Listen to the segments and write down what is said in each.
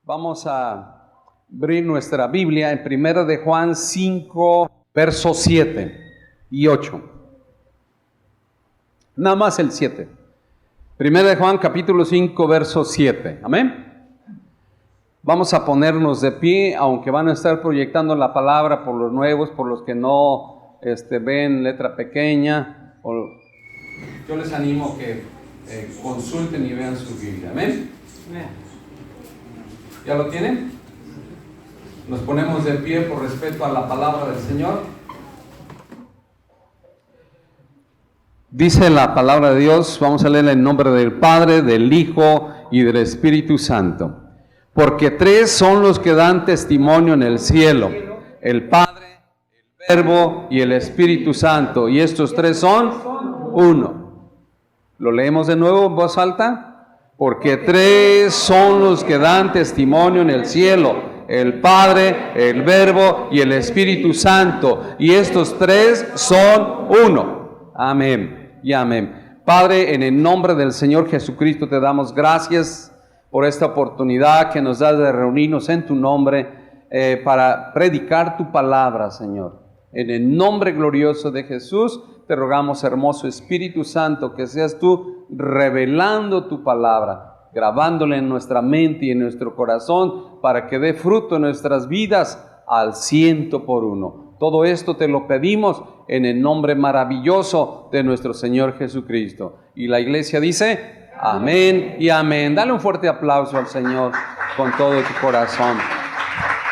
Vamos a abrir nuestra Biblia en 1 de Juan 5, versos 7 y 8. Nada más el 7. 1 de Juan capítulo 5, verso 7. Amén. Vamos a ponernos de pie, aunque van a estar proyectando la palabra por los nuevos, por los que no ven letra pequeña. Yo les animo que consulten y vean su Biblia. Amén. Amén. ¿Ya lo tienen? Nos ponemos de pie por respeto a la palabra del Señor. Dice la palabra de Dios, vamos a leer en nombre del Padre, del Hijo y del Espíritu Santo. Porque tres son los que dan testimonio en el cielo: el Padre, el Verbo y el Espíritu Santo. Y estos tres son uno. ¿Lo leemos de nuevo en voz alta? Porque tres son los que dan testimonio en el cielo: el Padre, el Verbo y el Espíritu Santo. Y estos tres son uno. Amén y amén. Padre, en el nombre del Señor Jesucristo te damos gracias por esta oportunidad que nos das de reunirnos en tu nombre para predicar tu palabra, Señor. En el nombre glorioso de Jesús te rogamos, hermoso Espíritu Santo, que seas tú revelando tu palabra, grabándola en nuestra mente y en nuestro corazón, para que dé fruto en nuestras vidas al 100%. Todo esto te lo pedimos en el nombre maravilloso de nuestro Señor Jesucristo. Y la iglesia dice: amén y amén. Dale un fuerte aplauso al Señor con todo tu corazón.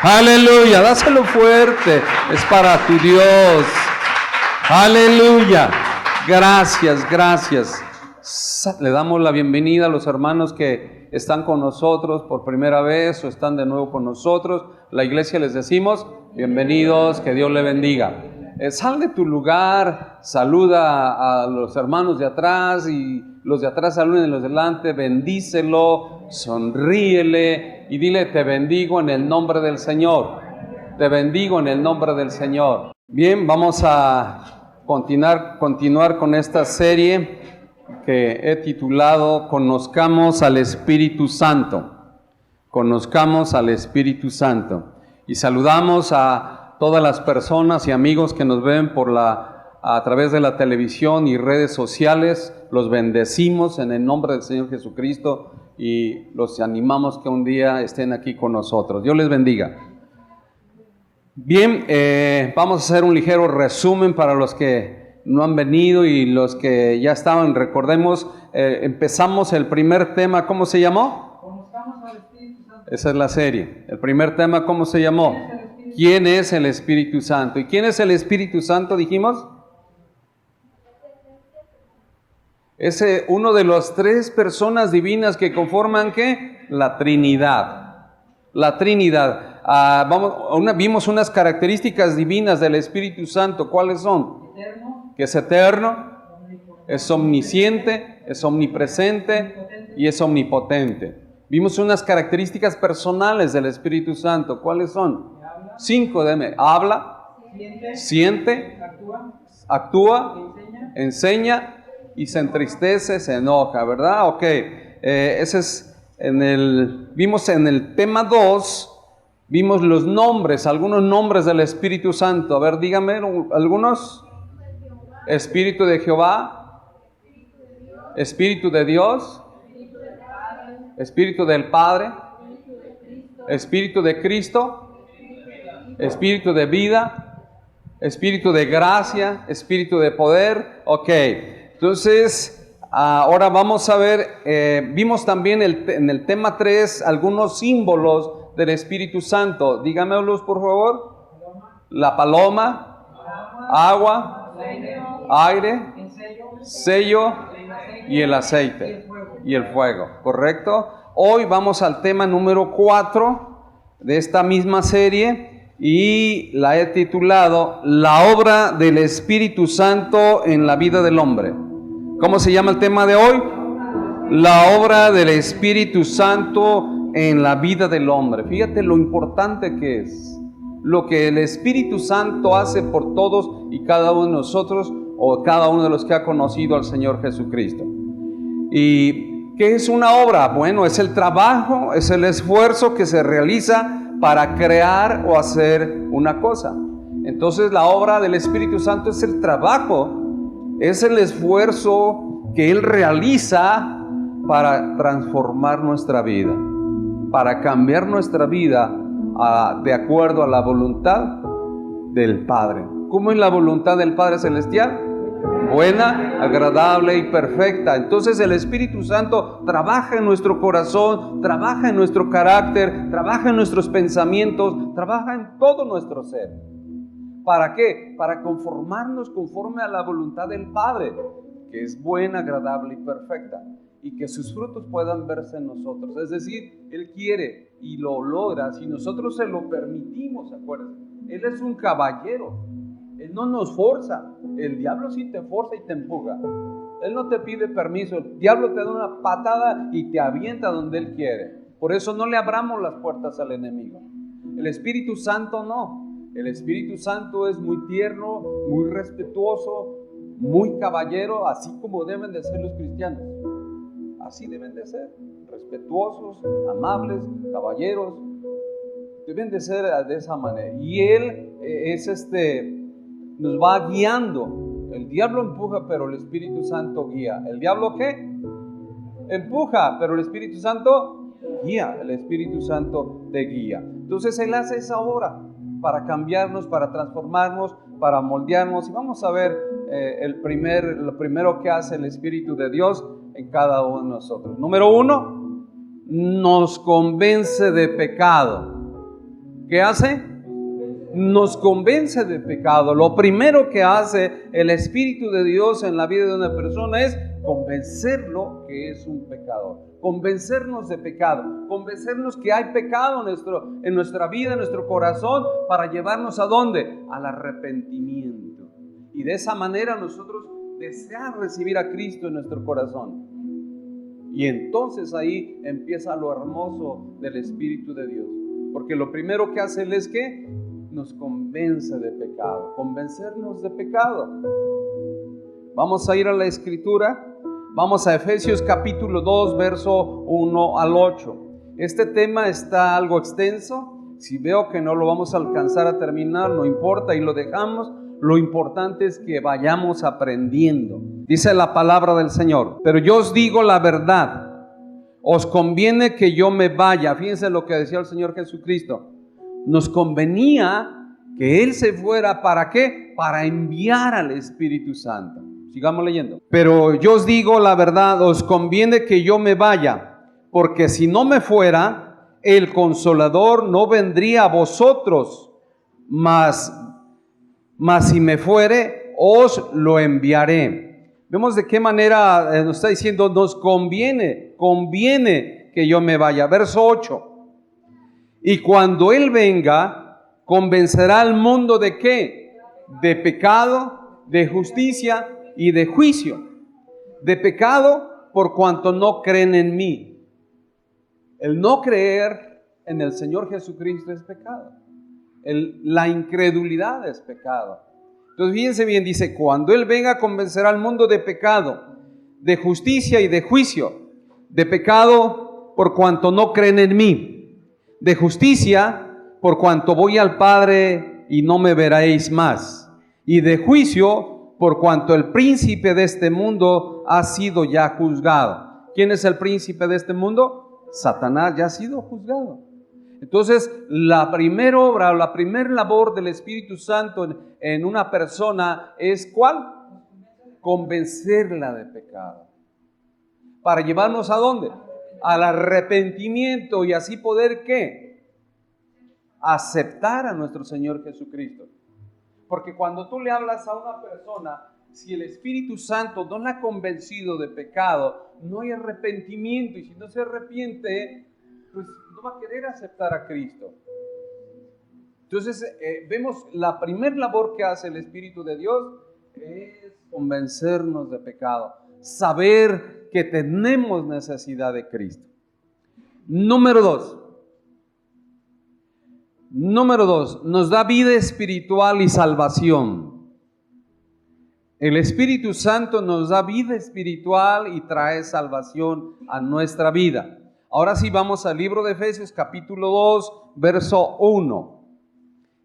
Aleluya, dáselo fuerte, es para tu Dios. Aleluya, gracias, gracias. Le damos la bienvenida a los hermanos que están con nosotros por primera vez o están de nuevo con nosotros. La iglesia les decimos: bienvenidos, que Dios le bendiga. Sal de tu lugar, saluda a los hermanos de atrás, y los de atrás saluden a los de delante, bendícelo, sonríele y dile: te bendigo en el nombre del Señor. Te bendigo en el nombre del Señor. Bien, vamos a continuar con esta serie que he titulado Conozcamos al Espíritu Santo. Conozcamos al Espíritu Santo. Y saludamos a todas las personas y amigos que nos ven a través de la televisión y redes sociales. Los bendecimos en el nombre del Señor Jesucristo y los animamos que un día estén aquí con nosotros. Dios les bendiga. Bien, vamos a hacer un ligero resumen para los que no han venido y los que ya estaban. Recordemos, empezamos el primer tema, ¿cómo se llamó? Conozcamos al Espíritu Santo. Esa es la serie. El primer tema, ¿cómo se llamó? ¿Quién es el Espíritu Santo? ¿Y quién es el Espíritu Santo, dijimos? Es uno de las tres personas divinas que conforman, ¿qué? La Trinidad. La Trinidad. Vimos unas características divinas del Espíritu Santo. ¿Cuáles son? Eterno. Que es eterno, es omnisciente, es omnipresente y es omnipotente. Vimos unas características personales del Espíritu Santo. ¿Cuáles son? 5. Habla, siente, actúa, enseña y se entristece, se enoja, ¿verdad? Ok, ese es vimos en el tema 2, vimos los nombres, algunos nombres del Espíritu Santo. A ver, dígame algunos. Espíritu de Jehová, Espíritu de Dios, Espíritu del Padre, Espíritu de Cristo, Espíritu de vida, Espíritu de gracia, Espíritu de poder. Ok, entonces ahora vamos a ver, vimos también en el tema 3 algunos símbolos del Espíritu Santo. Dígamelos, por favor. La paloma, agua, aire, sello y el aceite y el fuego, ¿correcto? Hoy vamos al tema número 4 de esta misma serie y la he titulado La obra del Espíritu Santo en la vida del hombre. ¿Cómo se llama el tema de hoy? La obra del Espíritu Santo en la vida del hombre. Fíjate lo importante que es lo que el Espíritu Santo hace por todos y cada uno de nosotros, o cada uno de los que ha conocido al Señor Jesucristo. Y ¿Qué es una obra? Bueno, es el trabajo, es el esfuerzo que se realiza para crear o hacer una cosa. Entonces la obra del Espíritu Santo es el trabajo, es el esfuerzo que Él realiza para transformar nuestra vida, para cambiar nuestra vida de acuerdo a la voluntad del Padre. ¿Cómo es la voluntad del Padre Celestial? Buena, agradable y perfecta. Entonces el Espíritu Santo trabaja en nuestro corazón, trabaja en nuestro carácter, trabaja en nuestros pensamientos, trabaja en todo nuestro ser. ¿Para qué? Para conformarnos conforme a la voluntad del Padre, que es buena, agradable y perfecta, y que sus frutos puedan verse en nosotros. Es decir, Él quiere y lo logra si nosotros se lo permitimos, acuérdense. Él es un caballero. Él no nos forza. El diablo sí te forza y te empuja. Él no te pide permiso. El diablo te da una patada y te avienta donde Él quiere. Por eso no le abramos las puertas al enemigo. El Espíritu Santo no. El Espíritu Santo es muy tierno, muy respetuoso, muy caballero, así como deben de ser los cristianos. Así deben de ser. Respetuosos, amables, caballeros. Deben de ser de esa manera. Y Él nos va guiando. El diablo empuja, pero el Espíritu Santo guía. ¿El diablo qué? Empuja, pero el Espíritu Santo guía. El Espíritu Santo te guía. Entonces Él hace esa obra para cambiarnos, para transformarnos, para moldearnos. Y vamos a ver lo primero que hace el Espíritu de Dios en cada uno de nosotros. Número 1, nos convence de pecado. ¿Qué hace? Nos convence de pecado. Lo primero que hace el Espíritu de Dios en la vida de una persona es convencerlo que es un pecador, convencernos de pecado, convencernos que hay pecado en nuestra vida, en nuestro corazón, para llevarnos ¿a dónde? Al arrepentimiento. Y de esa manera nosotros deseamos recibir a Cristo en nuestro corazón. Y entonces ahí empieza lo hermoso del Espíritu de Dios. Porque lo primero que hace Él es que nos convence de pecado, convencernos de pecado. Vamos a ir a la Escritura. Vamos a Efesios capítulo 2, verso 1 al 8. Este tema está algo extenso. Si veo que no lo vamos a alcanzar a terminar, no importa y lo dejamos. Lo importante es que vayamos aprendiendo. Dice la palabra del Señor: pero yo os digo la verdad, os conviene que yo me vaya. Fíjense lo que decía el Señor Jesucristo. Nos convenía que Él se fuera. ¿Para qué? Para enviar al Espíritu Santo. Sigamos leyendo. Pero yo os digo la verdad, os conviene que yo me vaya, porque si no me fuera, el Consolador no vendría a vosotros, mas si me fuere, os lo enviaré. Vemos de qué manera nos está diciendo, nos conviene que yo me vaya. Verso 8. Y cuando Él venga, convencerá al mundo ¿de qué? De pecado, de justicia y de juicio. De pecado, por cuanto no creen en mí. El no creer en el Señor Jesucristo es pecado. La incredulidad es pecado. Entonces fíjense bien, dice, cuando Él venga, convencerá al mundo de pecado, de justicia y de juicio. De pecado, por cuanto no creen en mí. De justicia, por cuanto voy al Padre y no me veréis más. Y de juicio, por cuanto el príncipe de este mundo ha sido ya juzgado. ¿Quién es el príncipe de este mundo? Satanás ya ha sido juzgado. Entonces, la primera obra, la primera labor del Espíritu Santo en una persona es ¿cuál? Convencerla de pecado. ¿Para llevarnos a dónde? Al arrepentimiento y así poder ¿qué? Aceptar a nuestro Señor Jesucristo. Porque cuando tú le hablas a una persona, si el Espíritu Santo no la ha convencido de pecado, no hay arrepentimiento, y si no se arrepiente, pues no va a querer aceptar a Cristo. Entonces vemos la primera labor que hace el Espíritu de Dios es convencernos de pecado, saber que tenemos necesidad de Cristo. Número 2, nos da vida espiritual y salvación. El Espíritu Santo nos da vida espiritual y trae salvación a nuestra vida. Ahora sí vamos al libro de Efesios capítulo 2, verso 1.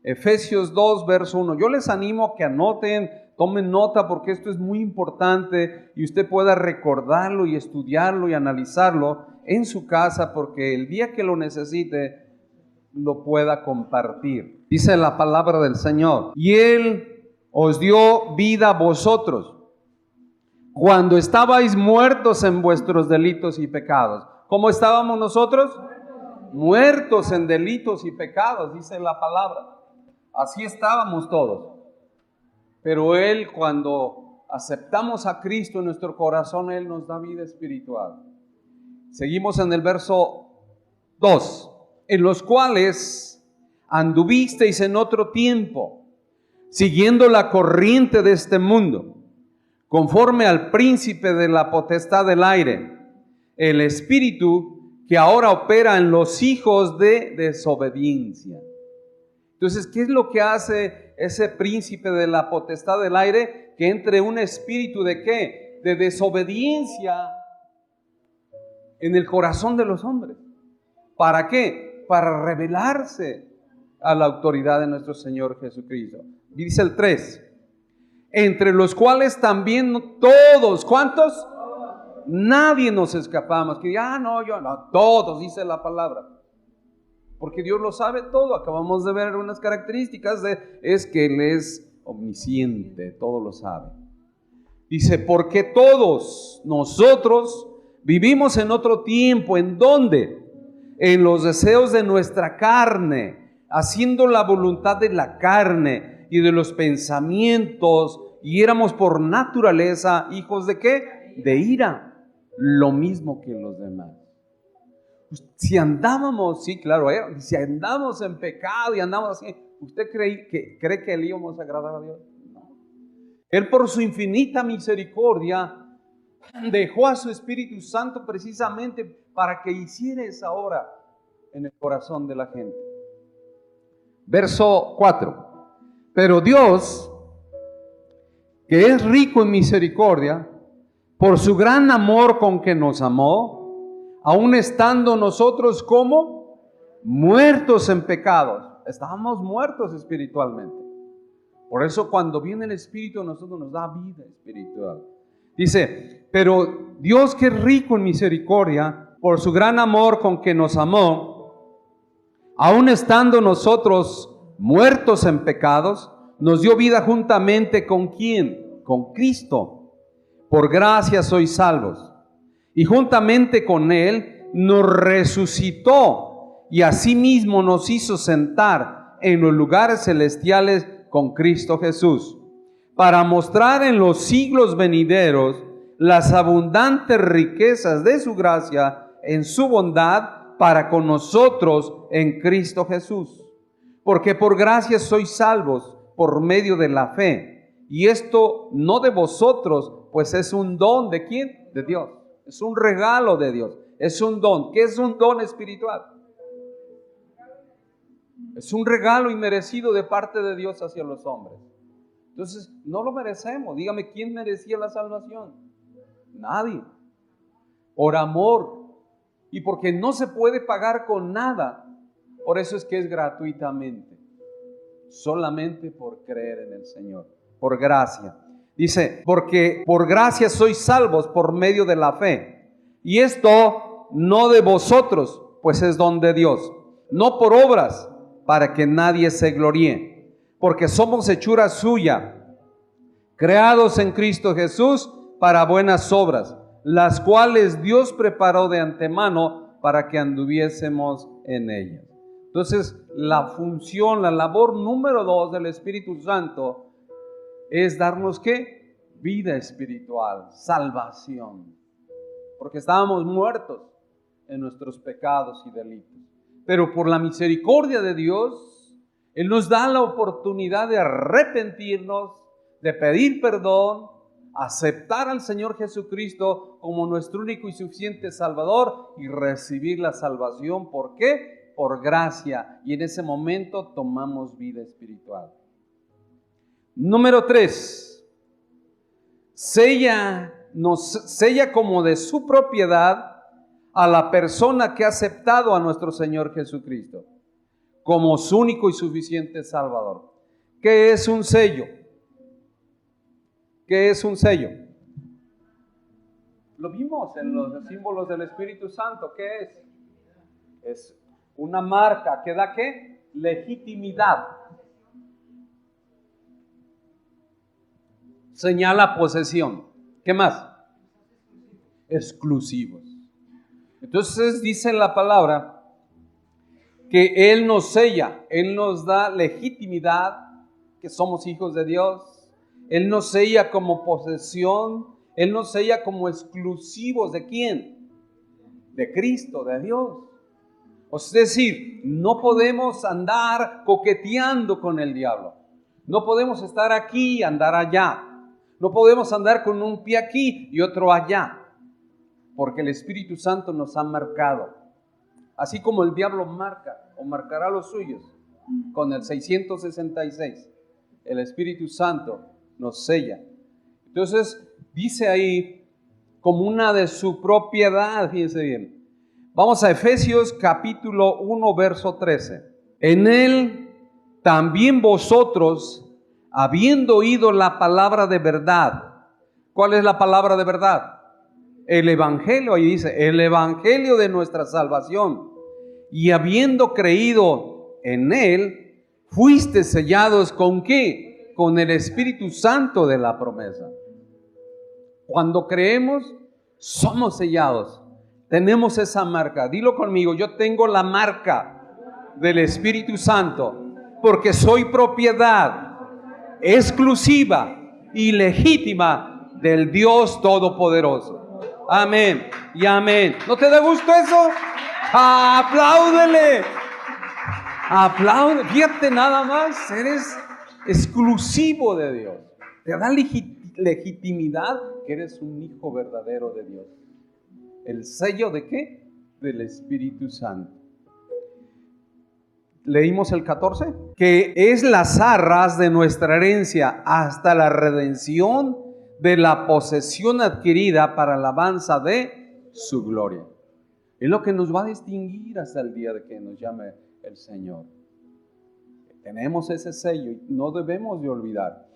Efesios 2, verso 1. Yo les animo a que anoten, tomen nota porque esto es muy importante y usted pueda recordarlo y estudiarlo y analizarlo en su casa porque el día que lo necesite lo pueda compartir. Dice la palabra del Señor: y Él os dio vida a vosotros cuando estabais muertos en vuestros delitos y pecados. ¿Cómo estábamos nosotros? Muertos en delitos y pecados, dice la palabra. Así estábamos todos. Pero Él, cuando aceptamos a Cristo en nuestro corazón, Él nos da vida espiritual. Seguimos en el verso 2. En los cuales anduvisteis en otro tiempo, siguiendo la corriente de este mundo, conforme al príncipe de la potestad del aire, el espíritu que ahora opera en los hijos de desobediencia. Entonces, ¿qué es lo que hace ese príncipe de la potestad del aire? Que entre un espíritu de ¿qué? De desobediencia en el corazón de los hombres. ¿Para qué? Para rebelarse a la autoridad de nuestro Señor Jesucristo. Dice el 3, entre los cuales también todos, ¿cuántos? Nadie nos escapamos. Que no, yo no, todos, dice la palabra. Porque Dios lo sabe todo. Acabamos de ver unas características es que Él es omnisciente, todo lo sabe. Dice, porque todos nosotros vivimos en otro tiempo. ¿En dónde? En los deseos de nuestra carne, haciendo la voluntad de la carne y de los pensamientos, y éramos por naturaleza hijos de ¿qué? De ira, lo mismo que los demás. Si andábamos, sí, claro, si andamos en pecado y andamos así, ¿usted cree que le íbamos a agradar a Dios? No. Él, por su infinita misericordia, dejó a su Espíritu Santo precisamente para que hiciera esa obra en el corazón de la gente. Verso 4. Pero Dios, que es rico en misericordia, por su gran amor con que nos amó, aun estando nosotros como muertos en pecados. Estábamos muertos espiritualmente. Por eso cuando viene el Espíritu a nosotros nos da vida espiritual. Dice, pero Dios, que es rico en misericordia, por su gran amor con que nos amó, aun estando nosotros muertos en pecados, nos dio vida juntamente ¿con quién? Con Cristo. Por gracia sois salvos. Y juntamente con Él nos resucitó y asimismo nos hizo sentar en los lugares celestiales con Cristo Jesús, para mostrar en los siglos venideros las abundantes riquezas de su gracia en su bondad para con nosotros en Cristo Jesús. Porque por gracia sois salvos por medio de la fe, y esto no de vosotros, pues es un don ¿de quién? De Dios. Es un regalo de Dios, es un don. ¿Qué es un don espiritual? Es un regalo inmerecido de parte de Dios hacia los hombres. Entonces, no lo merecemos. Dígame, ¿quién merecía la salvación? Nadie. Por amor y porque no se puede pagar con nada. Por eso es que es gratuitamente. Solamente por creer en el Señor. Por gracia. Dice, porque por gracia sois salvos por medio de la fe. Y esto no de vosotros, pues es don de Dios. No por obras, para que nadie se gloríe. Porque somos hechura suya, creados en Cristo Jesús para buenas obras, las cuales Dios preparó de antemano para que anduviésemos en ellas. Entonces, la función, la labor número 2 del Espíritu Santo es darnos ¿qué? Vida espiritual, salvación. Porque estábamos muertos en nuestros pecados y delitos. Pero por la misericordia de Dios, Él nos da la oportunidad de arrepentirnos, de pedir perdón, aceptar al Señor Jesucristo como nuestro único y suficiente Salvador y recibir la salvación. ¿Por qué? Por gracia. Y en ese momento tomamos vida espiritual. Número 3. nos sella como de su propiedad a la persona que ha aceptado a nuestro Señor Jesucristo como su único y suficiente Salvador. ¿Qué es un sello? ¿Qué es un sello? Lo vimos en los símbolos del Espíritu Santo. ¿Qué es? Es una marca que da ¿qué? Legitimidad. Señala posesión. ¿Qué más? Exclusivos. Entonces dice la palabra que Él nos sella, Él nos da legitimidad, que somos hijos de Dios. Él nos sella como posesión, Él nos sella como exclusivos. ¿De quién? De Cristo, de Dios. Es decir, no podemos andar coqueteando con el diablo. No podemos estar aquí y andar allá. No podemos andar con un pie aquí y otro allá. Porque el Espíritu Santo nos ha marcado. Así como el diablo marca o marcará los suyos con el 666. El Espíritu Santo nos sella. Entonces dice ahí como una de su propiedad, fíjense bien. Vamos a Efesios capítulo 1 verso 13. En él también vosotros, habiendo oído la palabra de verdad. ¿Cuál es la palabra de verdad? El evangelio, ahí dice, el evangelio de nuestra salvación. Y habiendo creído en él, fuiste sellados ¿con qué? Con el Espíritu Santo de la promesa. Cuando creemos, somos sellados. Tenemos esa marca. Dilo conmigo, yo tengo la marca del Espíritu Santo, porque soy propiedad exclusiva y legítima del Dios Todopoderoso. Amén y amén. ¿No te da gusto eso? Apláudele. Aplaude. Fíjate nada más, eres exclusivo de Dios. Te da legitimidad que eres un hijo verdadero de Dios. ¿El sello de qué? Del Espíritu Santo. Leímos el 14, que es las arras de nuestra herencia hasta la redención de la posesión adquirida para la alabanza de su gloria. Es lo que nos va a distinguir hasta el día de que nos llame el Señor. Tenemos ese sello y no debemos de olvidar.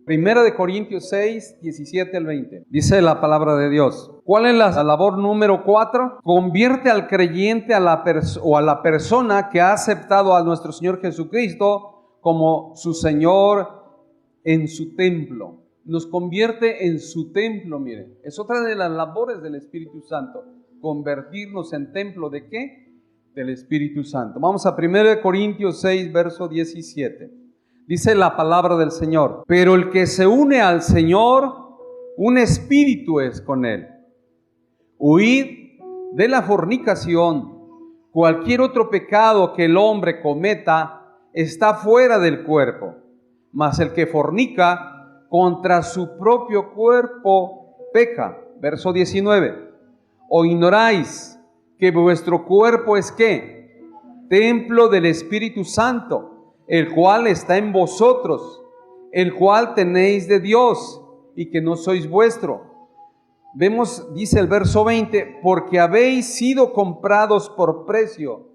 Primera de Corintios 6, 17 al 20. Dice la palabra de Dios. ¿Cuál es la labor número 4? Convierte al creyente a la persona que ha aceptado a nuestro Señor Jesucristo como su Señor en su templo. Nos convierte en su templo, miren. Es otra de las labores del Espíritu Santo. Convertirnos en templo ¿de qué? Del Espíritu Santo. Vamos a 1 Corintios 6, verso 17. Dice la palabra del Señor, pero el que se une al Señor, un espíritu es con él. Huid de la fornicación. Cualquier otro pecado que el hombre cometa está fuera del cuerpo, mas el que fornica contra su propio cuerpo peca. Verso 19. ¿O ignoráis que vuestro cuerpo es qué? Templo del Espíritu Santo, el cual está en vosotros, el cual tenéis de Dios, y que no sois vuestro. Vemos, dice el verso 20, porque habéis sido comprados por precio.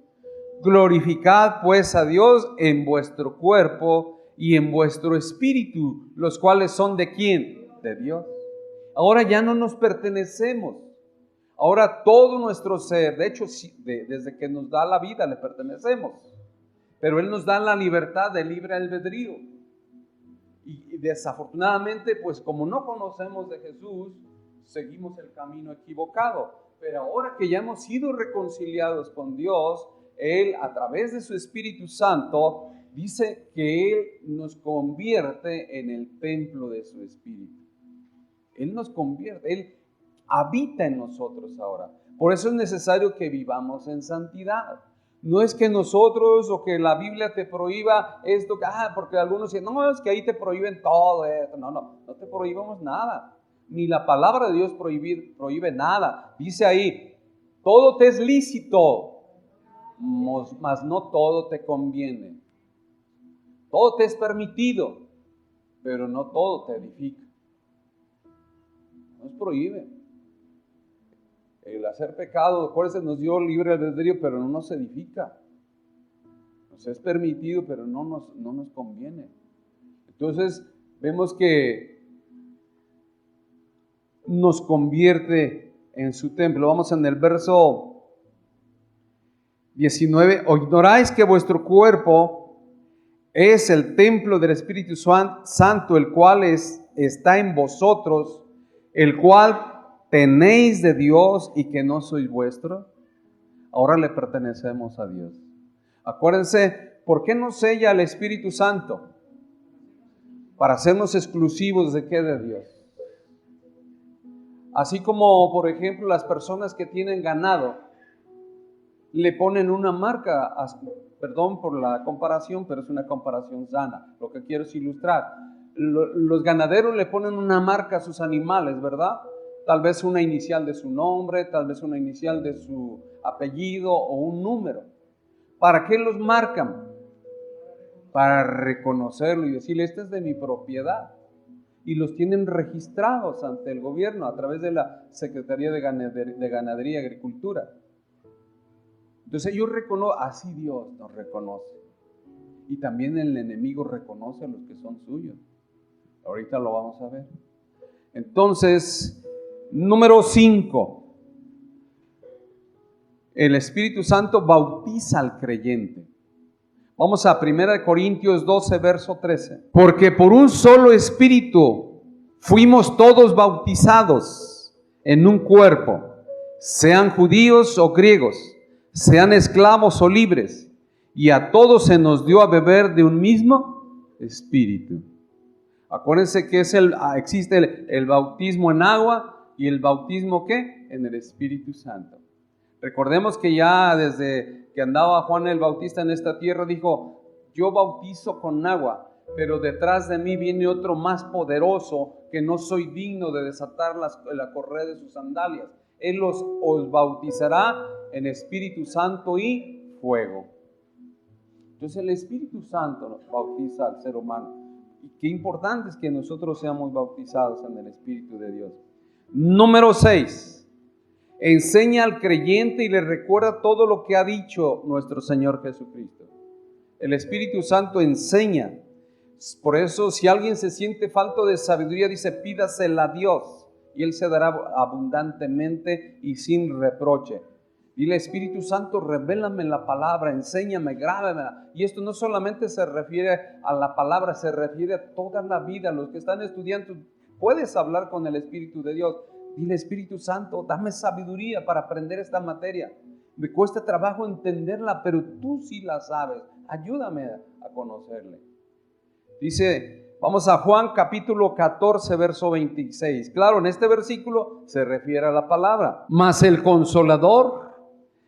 Glorificad pues a Dios en vuestro cuerpo y en vuestro espíritu, los cuales son ¿de quién? De Dios. Ahora ya no nos pertenecemos. Ahora todo nuestro ser, de hecho, desde que nos da la vida le pertenecemos. Pero Él nos da la libertad de libre albedrío. Y desafortunadamente, pues como no conocemos de Jesús, seguimos el camino equivocado. Pero ahora que ya hemos sido reconciliados con Dios, Él a través de su Espíritu Santo dice que Él nos convierte en el templo de su Espíritu. Él nos convierte, Él habita en nosotros ahora. Por eso es necesario que vivamos en santidad. No es que nosotros o que la Biblia te prohíba esto, porque algunos dicen, no, es que ahí te prohíben todo esto. No te prohibimos nada. Ni la palabra de Dios prohíbe nada. Dice ahí, todo te es lícito, mas no todo te conviene. Todo te es permitido, pero no todo te edifica. Nos prohíbe. El hacer pecado, acuérdense, nos dio libre albedrío, pero no nos edifica. Nos es permitido, pero no nos conviene. Entonces, vemos que nos convierte en su templo. Vamos en el verso 19. ¿O ignoráis que vuestro cuerpo es el templo del Espíritu Santo, el cual está en vosotros, el cual tenéis de Dios y que no sois vuestro? Ahora le pertenecemos a Dios. Acuérdense, ¿por qué nos sella el Espíritu Santo? Para hacernos exclusivos ¿de qué? De Dios. Así como, por ejemplo, las personas que tienen ganado, le ponen una marca, perdón por la comparación, pero es una comparación sana. Lo que quiero es ilustrar. Los ganaderos le ponen una marca a sus animales, ¿verdad? Tal vez una inicial de su nombre, tal vez una inicial de su apellido o un número. ¿Para qué los marcan? Para reconocerlo y decirle, este es de mi propiedad. Y los tienen registrados ante el gobierno a través de la Secretaría de Ganadería y Agricultura. Entonces ellos reconocen, así Dios nos reconoce. Y también el enemigo reconoce a los que son suyos. Ahorita lo vamos a ver. Entonces, número 5. El Espíritu Santo bautiza al creyente. Vamos a 1 Corintios 12, verso 13. Porque por un solo Espíritu fuimos todos bautizados en un cuerpo, sean judíos o griegos, sean esclavos o libres, y a todos se nos dio a beber de un mismo Espíritu. Acuérdense que existe el bautismo en agua y el bautismo ¿qué? En el Espíritu Santo. Recordemos que ya desde que andaba Juan el Bautista en esta tierra dijo, yo bautizo con agua, pero detrás de mí viene otro más poderoso que no soy digno de desatar la correa de sus sandalias. Él os bautizará en Espíritu Santo y fuego. Entonces el Espíritu Santo nos bautiza al ser humano. Y qué importante es que nosotros seamos bautizados en el Espíritu de Dios. Número 6. Enseña al creyente y le recuerda todo lo que ha dicho nuestro Señor Jesucristo. El Espíritu Santo enseña. Por eso, si alguien se siente falto de sabiduría, dice, pídasela a Dios y Él se dará abundantemente y sin reproche. Dile, Espíritu Santo, revélame la palabra, enséñame, grábamela. Y esto no solamente se refiere a la palabra, se refiere a toda la vida. Los que están estudiando, puedes hablar con el Espíritu de Dios. Dile, Espíritu Santo, dame sabiduría para aprender esta materia. Me cuesta trabajo entenderla, pero tú sí la sabes. Ayúdame a conocerle. Dice, vamos a Juan capítulo 14, verso 26. Claro, en este versículo se refiere a la palabra. Mas el Consolador,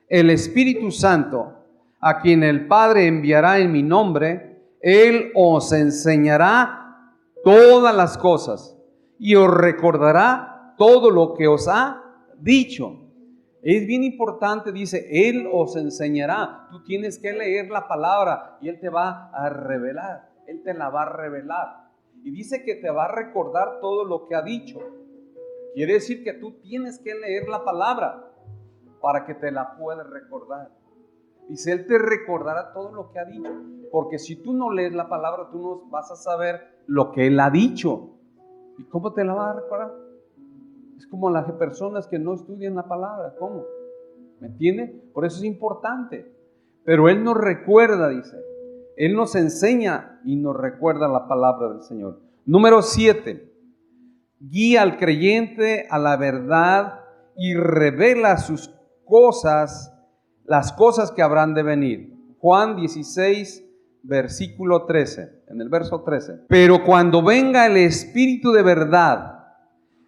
el Espíritu Santo, a quien el Padre enviará en mi nombre, Él os enseñará todas las cosas y os recordará todo lo que os ha dicho. Es bien importante, dice, Él os enseñará. Tú tienes que leer la palabra y Él te va a revelar. Él te la va a revelar. Y dice que te va a recordar todo lo que ha dicho. Quiere decir que tú tienes que leer la palabra para que te la puedas recordar. Dice, Él te recordará todo lo que ha dicho. Porque si tú no lees la palabra, tú no vas a saber lo que Él ha dicho. ¿Y cómo te la va a recordar? Es como las personas que no estudian la palabra. ¿Cómo? ¿Me entiende? Por eso es importante. Pero Él nos recuerda, dice. Él nos enseña y nos recuerda la palabra del Señor. Número 7. Guía al creyente a la verdad y revela sus cosas, las cosas que habrán de venir. Juan 16, versículo 13. En el verso 13. Pero cuando venga el Espíritu de verdad,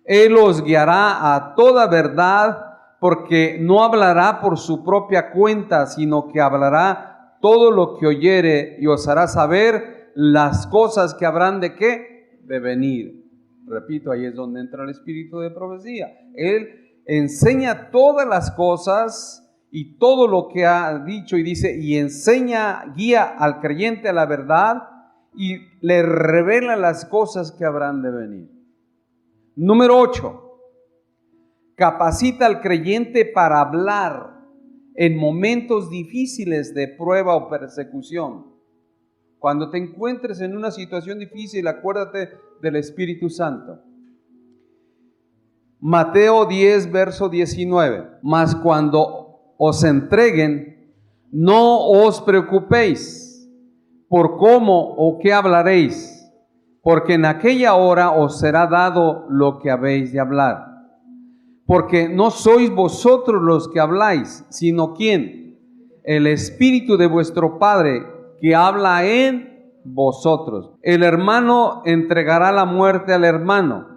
Él os guiará a toda verdad, porque no hablará por su propia cuenta, sino que hablará todo lo que oyere y os hará saber las cosas que habrán de ¿qué? De venir. Repito, ahí es donde entra el espíritu de profecía. Él enseña todas las cosas y todo lo que ha dicho y dice, y enseña, guía al creyente a la verdad y le revela las cosas que habrán de venir. Número 8. Capacita al creyente para hablar en momentos difíciles de prueba o persecución. Cuando te encuentres en una situación difícil, acuérdate del Espíritu Santo. Mateo 10, verso 19. Mas cuando os entreguen, no os preocupéis por cómo o qué hablaréis, porque en aquella hora os será dado lo que habéis de hablar. Porque no sois vosotros los que habláis, sino ¿quién? El Espíritu de vuestro Padre que habla en vosotros. El hermano entregará la muerte al hermano,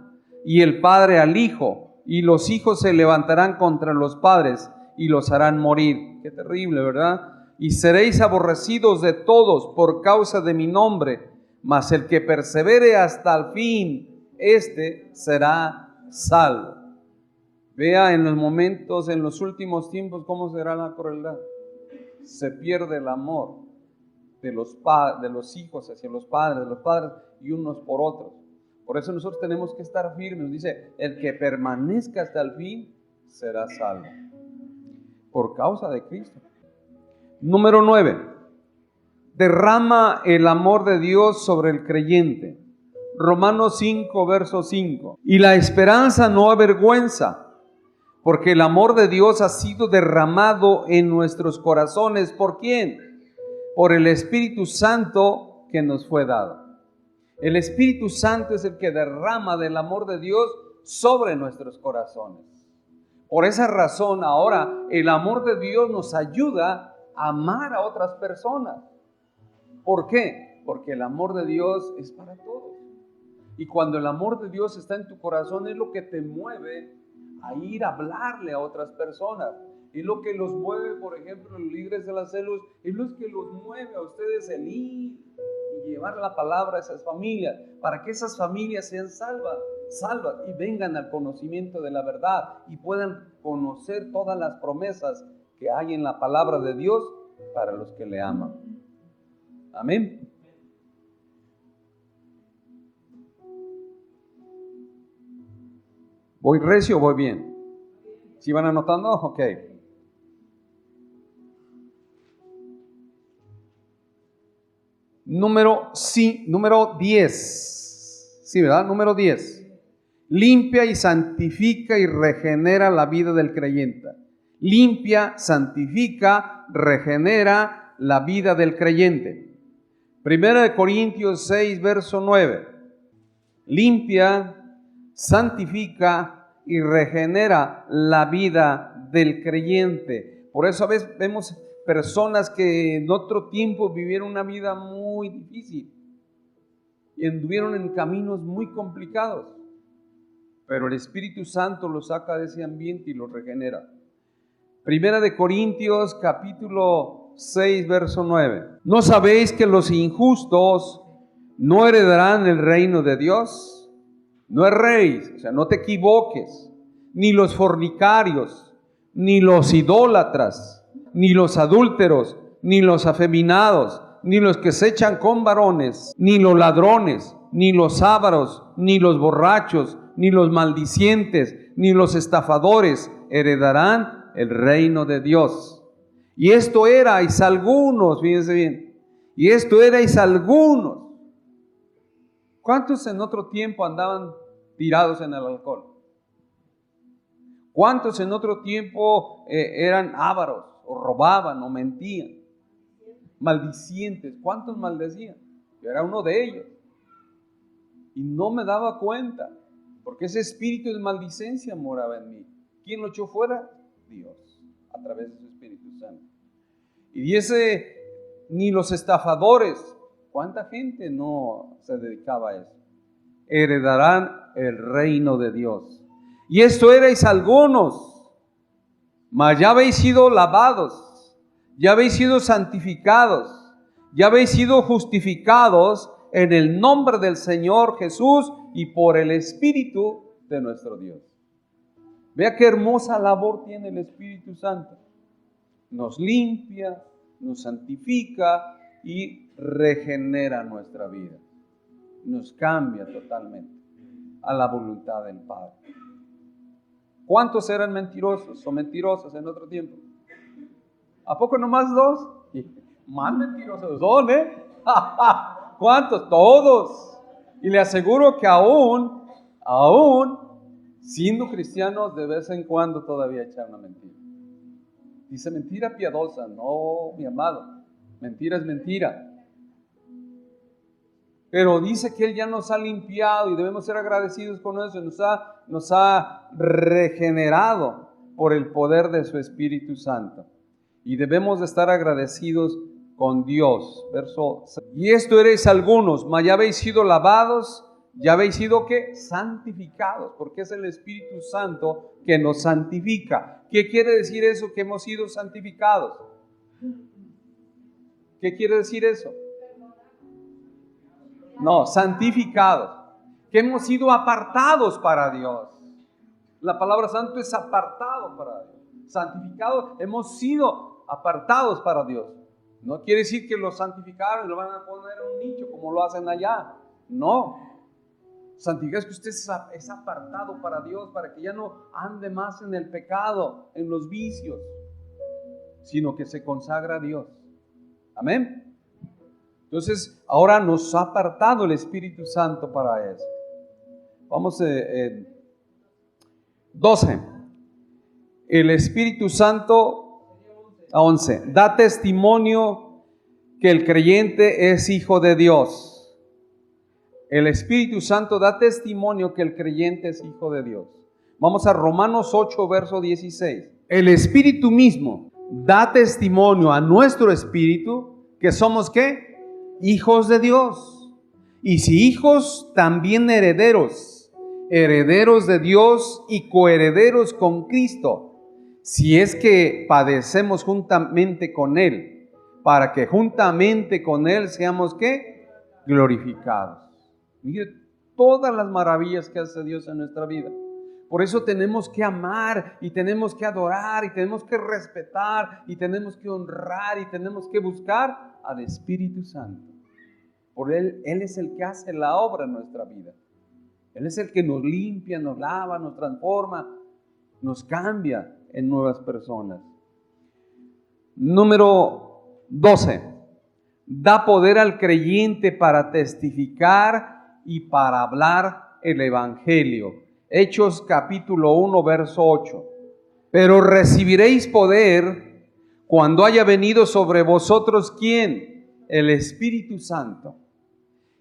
y el padre al hijo, y los hijos se levantarán contra los padres y los harán morir. Qué terrible, ¿verdad? Y seréis aborrecidos de todos por causa de mi nombre, mas el que persevere hasta el fin, este será salvo. Vea en los momentos, en los últimos tiempos, cómo será la crueldad. Se pierde el amor de los hijos hacia los padres, de los padres y unos por otros. Por eso nosotros tenemos que estar firmes. Dice, el que permanezca hasta el fin será salvo. Por causa de Cristo. Número 9. Derrama el amor de Dios sobre el creyente. Romanos 5, verso 5. Y la esperanza no avergüenza, porque el amor de Dios ha sido derramado en nuestros corazones. ¿Por quién? Por el Espíritu Santo que nos fue dado. El Espíritu Santo es el que derrama del amor de Dios sobre nuestros corazones. Por esa razón ahora el amor de Dios nos ayuda a amar a otras personas. ¿Por qué? Porque el amor de Dios es para todos. Y cuando el amor de Dios está en tu corazón es lo que te mueve a ir a hablarle a otras personas. Es lo que los mueve, por ejemplo, los líderes de las células, es lo que los mueve a ustedes el ir y llevar la palabra a esas familias, para que esas familias sean salvas y vengan al conocimiento de la verdad y puedan conocer todas las promesas que hay en la palabra de Dios para los que le aman. Amén. ¿Voy recio o voy bien? ¿Sí van anotando? Ok. Número 10. Sí, ¿verdad? Número 10. Limpia y santifica y regenera la vida del creyente. Limpia, santifica, regenera la vida del creyente. 1 Corintios 6, verso 9. Limpia, santifica y regenera la vida del creyente. Por eso a veces vemos personas que en otro tiempo vivieron una vida muy difícil y anduvieron en caminos muy complicados, pero el Espíritu Santo los saca de ese ambiente y los regenera. 1 Corintios capítulo 6, verso 9. ¿No sabéis que los injustos no heredarán el reino de Dios? No erréis, o sea, no te equivoques, ni los fornicarios, ni los idólatras, ni los adúlteros, ni los afeminados, ni los que se echan con varones, ni los ladrones, ni los ávaros, ni los borrachos, ni los maldicientes, ni los estafadores heredarán el reino de Dios. Y esto erais algunos, fíjense bien, y esto erais algunos. ¿Cuántos en otro tiempo andaban tirados en el alcohol? ¿Cuántos en otro tiempo eran ávaros o robaban o mentían? Maldicientes. ¿Cuántos maldecían? Yo era uno de ellos. Y no me daba cuenta, porque ese espíritu de maldicencia moraba en mí. ¿Quién lo echó fuera? Dios, a través de su Espíritu Santo. Y dice, ni los estafadores. ¿Cuánta gente no se dedicaba a eso? Heredarán el reino de Dios. Y esto erais algunos, mas ya habéis sido lavados, ya habéis sido santificados, ya habéis sido justificados en el nombre del Señor Jesús y por el Espíritu de nuestro Dios. Vea qué hermosa labor tiene el Espíritu Santo. Nos limpia, nos santifica y regenera nuestra vida. Nos cambia totalmente a la voluntad del Padre. ¿Cuántos eran mentirosos o mentirosas en otro tiempo? ¿A poco nomás dos? Más mentirosos son, ¿eh? ¿Cuántos? Todos. Y le aseguro que aún siendo cristianos, de vez en cuando todavía echan una mentira. Dice mentira piadosa. No, mi amado, mentira es mentira. Pero dice que Él ya nos ha limpiado y debemos ser agradecidos con eso. Nos ha regenerado por el poder de su Espíritu Santo. Y debemos de estar agradecidos con Dios. Verso 6. Y esto eréis algunos, mas ya habéis sido lavados, ya habéis sido ¿qué? Santificados, porque es el Espíritu Santo que nos santifica. ¿Qué quiere decir eso, que hemos sido santificados? ¿Qué quiere decir eso? No, santificados, que hemos sido apartados para Dios. La palabra santo es apartado para Dios. Santificados, hemos sido apartados para Dios. No quiere decir que lo santificaron y lo van a poner en un nicho como lo hacen allá. No. Santificado es que usted es apartado para Dios, para que ya no ande más en el pecado, en los vicios, sino que se consagra a Dios. Amén. Entonces, ahora nos ha apartado el Espíritu Santo para eso. Vamos a 12. El Espíritu Santo, a 11, da testimonio que el creyente es hijo de Dios. El Espíritu Santo da testimonio que el creyente es hijo de Dios. Vamos a Romanos 8, verso 16. El Espíritu mismo da testimonio a nuestro espíritu que somos ¿qué? Hijos de Dios. Y si hijos, también herederos, herederos de Dios y coherederos con Cristo, si es que padecemos juntamente con Él, para que juntamente con Él seamos ¿qué? Glorificados. Mire todas las maravillas que hace Dios en nuestra vida. Por eso tenemos que amar y tenemos que adorar y tenemos que respetar y tenemos que honrar y tenemos que buscar al Espíritu Santo. Por Él es el que hace la obra en nuestra vida. Él es el que nos limpia, nos lava, nos transforma, nos cambia en nuevas personas. Número 12. Da poder al creyente para testificar y para hablar el Evangelio. Hechos capítulo 1, verso 8. Pero recibiréis poder cuando haya venido sobre vosotros, ¿quién? El Espíritu Santo.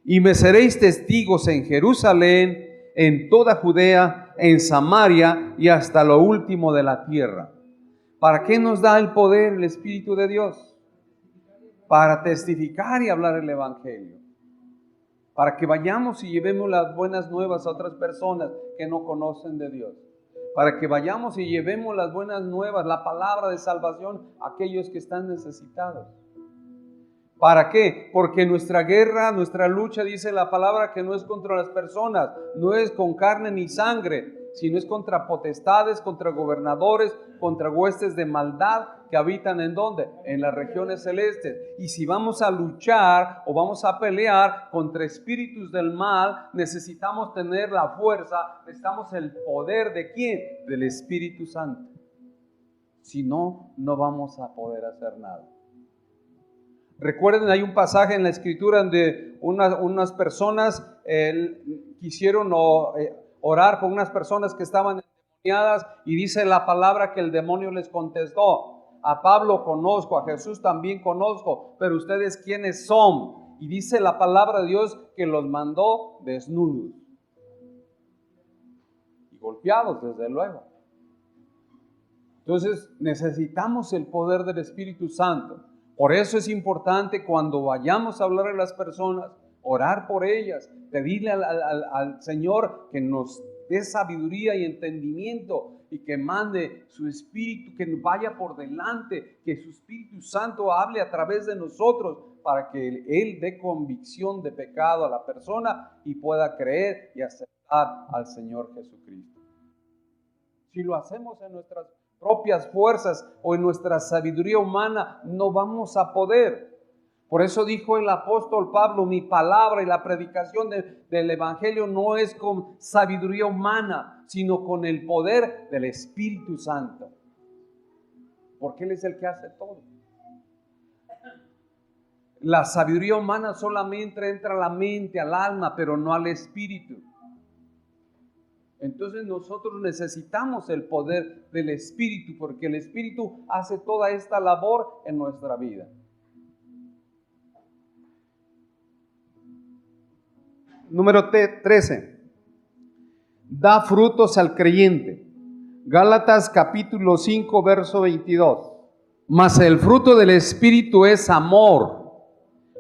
Y me seréis testigos en Jerusalén, en toda Judea, en Samaria y hasta lo último de la tierra. ¿Para qué nos da el poder el Espíritu de Dios? Para testificar y hablar el Evangelio. Para que vayamos y llevemos las buenas nuevas a otras personas que no conocen de Dios. Para que vayamos y llevemos las buenas nuevas, la palabra de salvación a aquellos que están necesitados. ¿Para qué? Porque nuestra guerra, nuestra lucha, dice la palabra, que no es contra las personas, no es con carne ni sangre, sino es contra potestades, contra gobernadores, contra huestes de maldad que habitan ¿en dónde? En las regiones celestes. Y si vamos a luchar o vamos a pelear contra espíritus del mal, necesitamos tener la fuerza, necesitamos el poder ¿de quién? Del Espíritu Santo. Si no, no vamos a poder hacer nada. Recuerden, hay un pasaje en la Escritura donde unas personas quisieron orar por unas personas que estaban endemoniadas y dice la palabra que el demonio les contestó: a Pablo conozco, a Jesús también conozco, pero ustedes ¿quiénes son? Y dice la palabra de Dios que los mandó desnudos y golpeados, desde luego. Entonces necesitamos el poder del Espíritu Santo. Por eso es importante cuando vayamos a hablar a las personas, orar por ellas, pedirle al Señor que nos dé sabiduría y entendimiento y que mande su Espíritu, que nos vaya por delante, que su Espíritu Santo hable a través de nosotros para que Él dé convicción de pecado a la persona y pueda creer y aceptar al Señor Jesucristo. Si lo hacemos en nuestras propias fuerzas o en nuestra sabiduría humana, no vamos a poder. Por eso dijo el apóstol Pablo, mi palabra y la predicación del evangelio no es con sabiduría humana, sino con el poder del Espíritu Santo. Porque Él es el que hace todo. La sabiduría humana solamente entra a la mente, al alma, pero no al espíritu. Entonces nosotros necesitamos el poder del Espíritu, porque el Espíritu hace toda esta labor en nuestra vida. Número 13. Da frutos al creyente. Gálatas capítulo 5, verso 22. Mas el fruto del Espíritu es amor,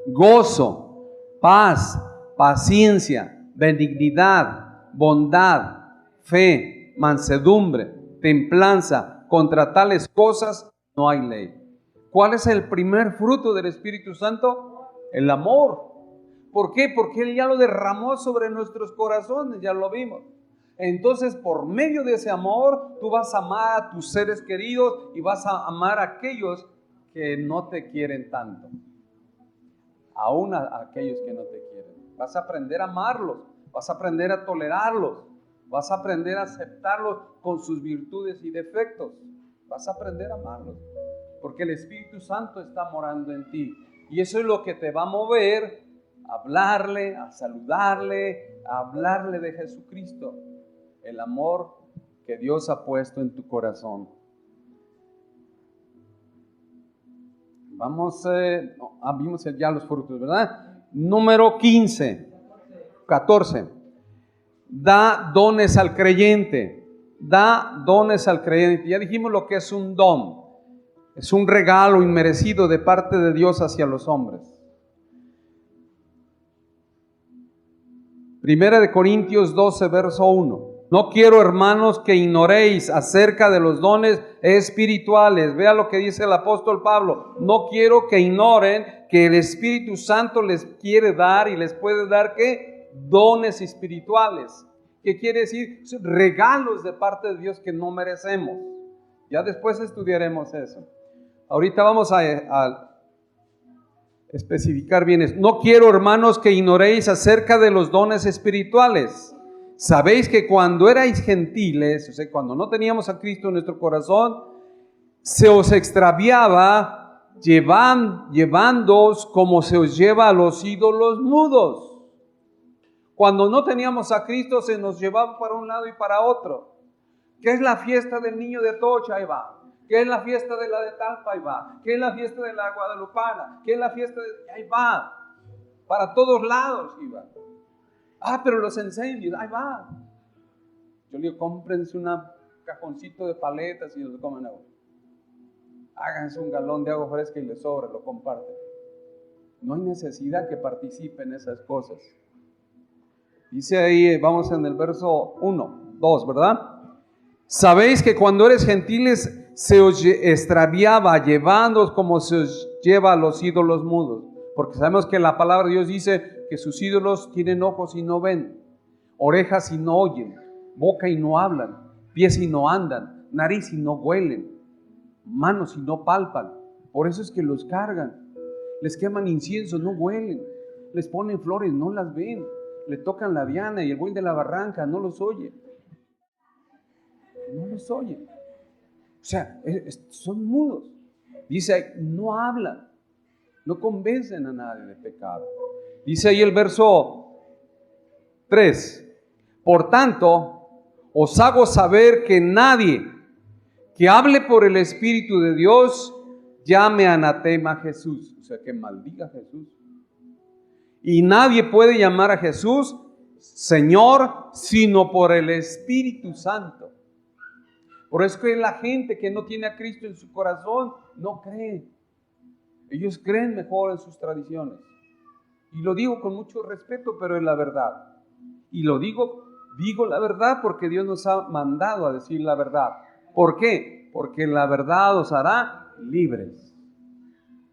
gozo, paz, paciencia, benignidad, bondad, fe, mansedumbre, templanza. Contra tales cosas no hay ley. ¿Cuál es el primer fruto del Espíritu Santo? El amor. ¿Por qué? Porque Él ya lo derramó sobre nuestros corazones, ya lo vimos. Entonces, por medio de ese amor, tú vas a amar a tus seres queridos y vas a amar a aquellos que no te quieren tanto. Aún a aquellos que no te quieren. Vas a aprender a amarlos, vas a aprender a tolerarlos, vas a aprender a aceptarlos con sus virtudes y defectos. Vas a aprender a amarlos, porque el Espíritu Santo está morando en ti. Y eso es lo que te va a mover a hablarle, a saludarle, a hablarle de Jesucristo. El amor que Dios ha puesto en tu corazón. Vimos ya los frutos, ¿verdad? Número 14. Da dones al creyente. Da dones al creyente. Ya dijimos lo que es un don. Es un regalo inmerecido de parte de Dios hacia los hombres. Primera de Corintios 12, verso 1. No quiero, hermanos, que ignoréis acerca de los dones espirituales. Vea lo que dice el apóstol Pablo. No quiero que ignoren que el Espíritu Santo les quiere dar y les puede dar, ¿qué? Dones espirituales. ¿Qué quiere decir? Regalos de parte de Dios que no merecemos. Ya después estudiaremos eso. Ahorita vamos a especificar bien eso. No quiero, hermanos, que ignoréis acerca de los dones espirituales. Sabéis que cuando erais gentiles, o sea, cuando no teníamos a Cristo en nuestro corazón, se os extraviaba llevándoos como se os lleva a los ídolos mudos. Cuando no teníamos a Cristo, se nos llevaba para un lado y para otro. ¿Qué es la fiesta del niño de Atocha? Ahí va. ¿Qué es la fiesta de la de Talpa? Ahí va. ¿Qué es la fiesta de la guadalupana? ¿Qué es la fiesta de...? Ahí va. Para todos lados iba. Pero los incendios, ahí va. Yo le digo, cómprense un cajoncito de paletas y los comen agua. Háganse un galón de agua fresca y les sobra, lo comparten. No hay necesidad que participen en esas cosas. Dice ahí, vamos en el verso 2, ¿verdad? Sabéis que cuando eres gentiles se os extraviaba, llevándoos como se os lleva a los ídolos mudos. Porque sabemos que la palabra de Dios dice que sus ídolos tienen ojos y no ven, orejas y no oyen, boca y no hablan, pies y no andan, nariz y no huelen, manos y no palpan. Por eso es que los cargan, les queman incienso, no huelen, les ponen flores, no las ven, le tocan la diana y el buey de la barranca, no los oye. No los oye. O sea, son mudos. Dice, no hablan, no convencen a nadie de pecado. Dice ahí el verso 3. Por tanto, os hago saber que nadie que hable por el Espíritu de Dios llame anatema a Jesús. O sea, que maldiga a Jesús. Y nadie puede llamar a Jesús Señor sino por el Espíritu Santo. Por eso que la gente que no tiene a Cristo en su corazón no cree. Ellos creen mejor en sus tradiciones. Y lo digo con mucho respeto, pero es la verdad. Y lo digo la verdad porque Dios nos ha mandado a decir la verdad. ¿Por qué? Porque la verdad os hará libres.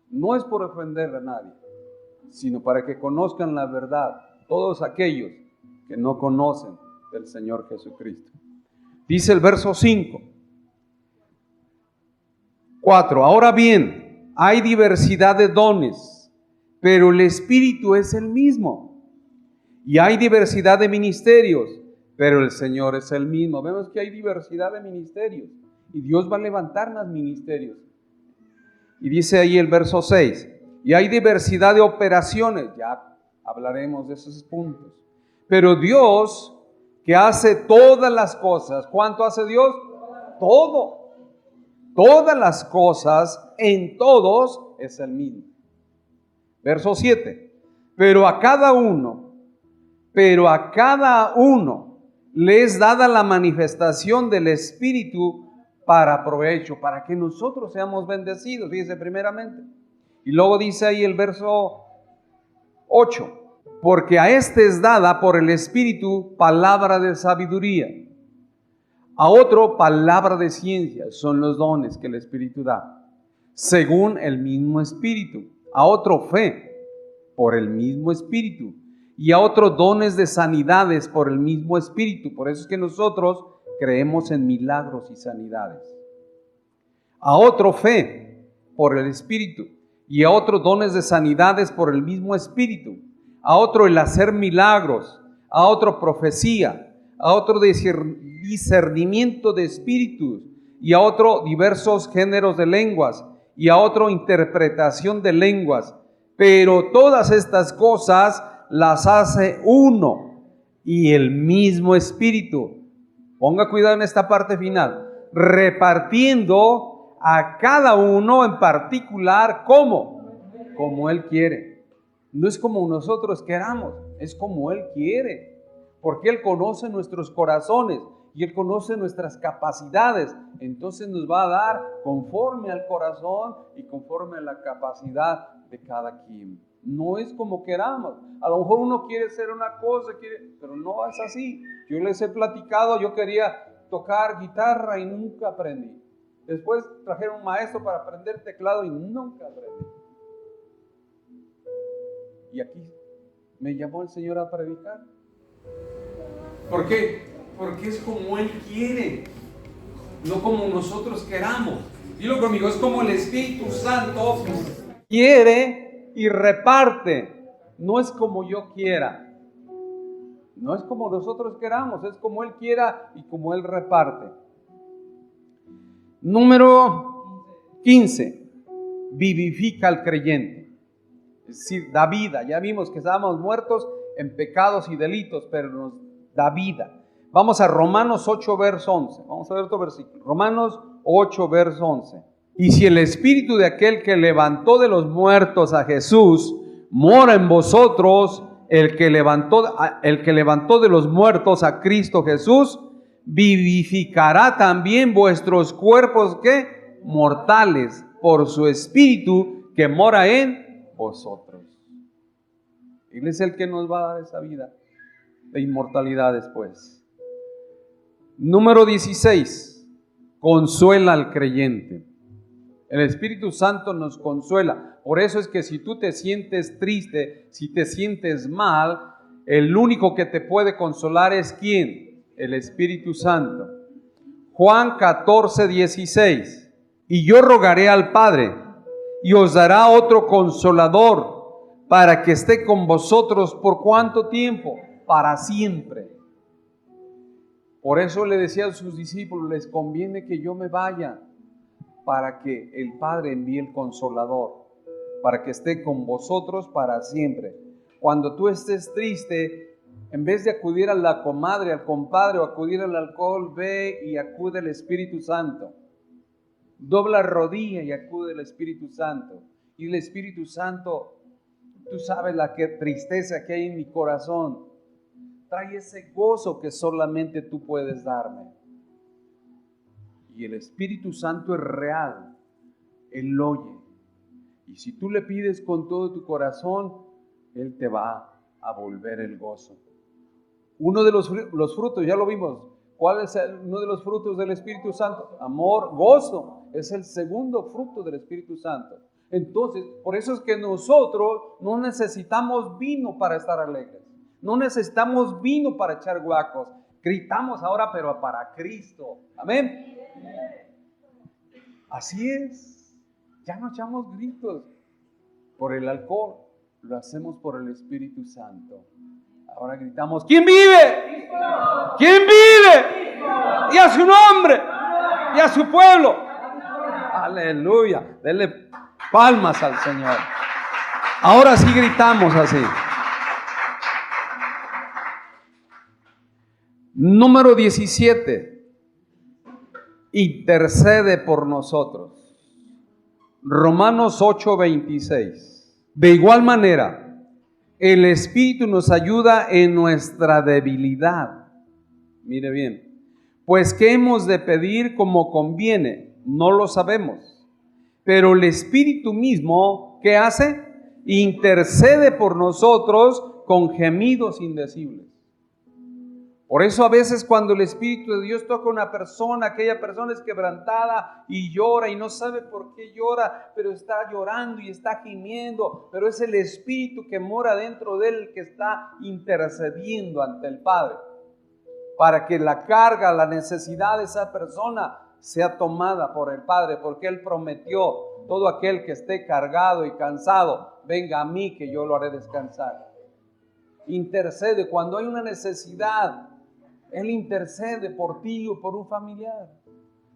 No es por ofender a nadie, sino para que conozcan la verdad todos aquellos que no conocen del Señor Jesucristo. Dice el verso 4. Ahora bien, hay diversidad de dones, pero el Espíritu es el mismo. Y hay diversidad de ministerios, pero el Señor es el mismo. Vemos que hay diversidad de ministerios y Dios va a levantar más ministerios. Y dice ahí el verso 6, y hay diversidad de operaciones, ya hablaremos de esos puntos. Pero Dios, que hace todas las cosas, ¿cuánto hace Dios? Todo. Todas las cosas en todos es el mismo. Verso 7, pero a cada uno le es dada la manifestación del Espíritu para provecho, para que nosotros seamos bendecidos, fíjese primeramente. Y luego dice ahí el verso 8, porque a este es dada por el Espíritu palabra de sabiduría, a otro palabra de ciencia, son los dones que el Espíritu da, según el mismo Espíritu, a otro fe, por el mismo Espíritu, y a otros dones de sanidades por el mismo Espíritu. Por eso es que nosotros creemos en milagros y sanidades. A otro fe por el Espíritu, y a otros dones de sanidades por el mismo Espíritu, a otro el hacer milagros, a otro profecía, a otro discernimiento de espíritus, y a otro diversos géneros de lenguas, y a otro interpretación de lenguas. Pero todas estas cosas las hace uno y el mismo Espíritu. Ponga cuidado en esta parte final. Repartiendo a cada uno en particular, ¿cómo? Como Él quiere. No es como nosotros queramos, es como Él quiere. Porque Él conoce nuestros corazones y Él conoce nuestras capacidades. Entonces nos va a dar conforme al corazón y conforme a la capacidad de cada quien. No es como queramos. A lo mejor uno quiere hacer una cosa, pero no es así. Yo les he platicado, yo quería tocar guitarra y nunca aprendí. Después trajeron un maestro para aprender teclado y nunca aprendí. Y aquí me llamó el Señor a predicar. ¿Por qué? Porque es como Él quiere, no como nosotros queramos. Dilo conmigo, es como el Espíritu Santo quiere y reparte. No es como yo quiera. No es como nosotros queramos, es como Él quiera y como Él reparte. Número 15. Vivifica al creyente. Es decir, da vida. Ya vimos que estábamos muertos en pecados y delitos, pero nos da vida. Vamos a Romanos 8, verso 11. Vamos a ver otro versículo. Romanos 8, verso 11. Y si el Espíritu de aquel que levantó de los muertos a Jesús mora en vosotros, el que levantó de los muertos a Cristo Jesús, vivificará también vuestros cuerpos, ¿qué? Mortales, por su Espíritu que mora en vosotros. Él es el que nos va a dar esa vida de inmortalidad después. Número 16. Consuela al creyente. El Espíritu Santo nos consuela. Por eso es que si tú te sientes triste, si te sientes mal, el único que te puede consolar es ¿quién? El Espíritu Santo. Juan 14, 16. Y yo rogaré al Padre, y os dará otro consolador, para que esté con vosotros ¿por cuánto tiempo? Para siempre. Por eso le decía a sus discípulos, les conviene que yo me vaya, para que el Padre envíe el consolador, para que esté con vosotros para siempre. Cuando tú estés triste, en vez de acudir a la comadre, al compadre o acudir al alcohol, ve y acude al Espíritu Santo. Dobla rodilla y acude al Espíritu Santo. Y el Espíritu Santo, tú sabes la tristeza que hay en mi corazón. Trae ese gozo que solamente tú puedes darme. Y el Espíritu Santo es real. Él oye. Y si tú le pides con todo tu corazón, Él te va a volver el gozo. Uno de los frutos, ya lo vimos. ¿Cuál es uno de los frutos del Espíritu Santo? Amor, gozo. Es el segundo fruto del Espíritu Santo. Entonces, por eso es que nosotros no necesitamos vino para estar alegres. No necesitamos vino para echar guacos. Gritamos ahora, pero para Cristo. Amén. Así es. Ya no echamos gritos por el alcohol. Lo hacemos por el Espíritu Santo. Ahora gritamos, ¿quién vive? ¿Quién vive? Y a su nombre, y a su pueblo. Aleluya. Denle palmas al Señor. Ahora sí gritamos así. Número 17. Intercede por nosotros. Romanos 8:26. De igual manera, el Espíritu nos ayuda en nuestra debilidad. Mire bien. Pues ¿qué hemos de pedir como conviene? No lo sabemos. Pero el Espíritu mismo, ¿qué hace? Intercede por nosotros con gemidos indecibles. Por eso a veces cuando el Espíritu de Dios toca a una persona, aquella persona es quebrantada y llora y no sabe por qué llora, pero está llorando y está gimiendo, pero es el Espíritu que mora dentro de él que está intercediendo ante el Padre para que la carga, la necesidad de esa persona sea tomada por el Padre, porque Él prometió, todo aquel que esté cargado y cansado, venga a mí que yo lo haré descansar. Intercede cuando hay una necesidad. Él intercede por ti o por un familiar.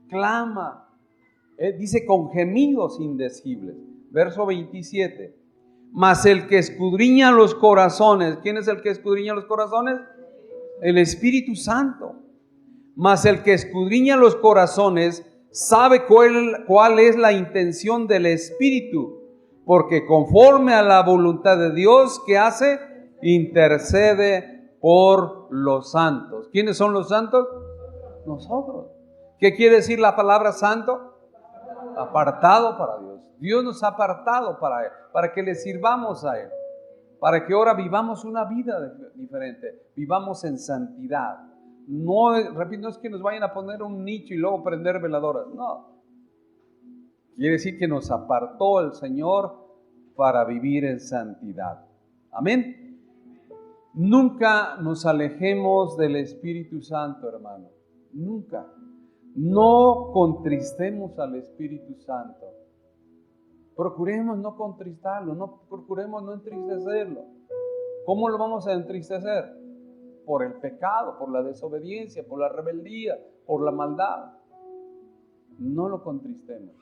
Clama. Dice con gemidos indecibles. Verso 27. Mas el que escudriña los corazones. ¿Quién es el que escudriña los corazones? El Espíritu Santo. Mas el que escudriña los corazones sabe cuál es la intención del Espíritu. Porque conforme a la voluntad de Dios, ¿qué hace? Intercede por los santos. ¿Quiénes son los santos? Nosotros. ¿Qué quiere decir la palabra santo? Apartado para Dios. Dios nos ha apartado para Él, para que le sirvamos a Él, para que ahora vivamos una vida diferente, vivamos en santidad. No, repito, no es que nos vayan a poner un nicho y luego prender veladoras, no. Quiere decir que nos apartó el Señor para vivir en santidad. Amén. Nunca nos alejemos del Espíritu Santo, hermano. Nunca. No contristemos al Espíritu Santo. Procuremos no contristarlo, procuremos no entristecerlo. ¿Cómo lo vamos a entristecer? Por el pecado, por la desobediencia, por la rebeldía, por la maldad. No lo contristemos.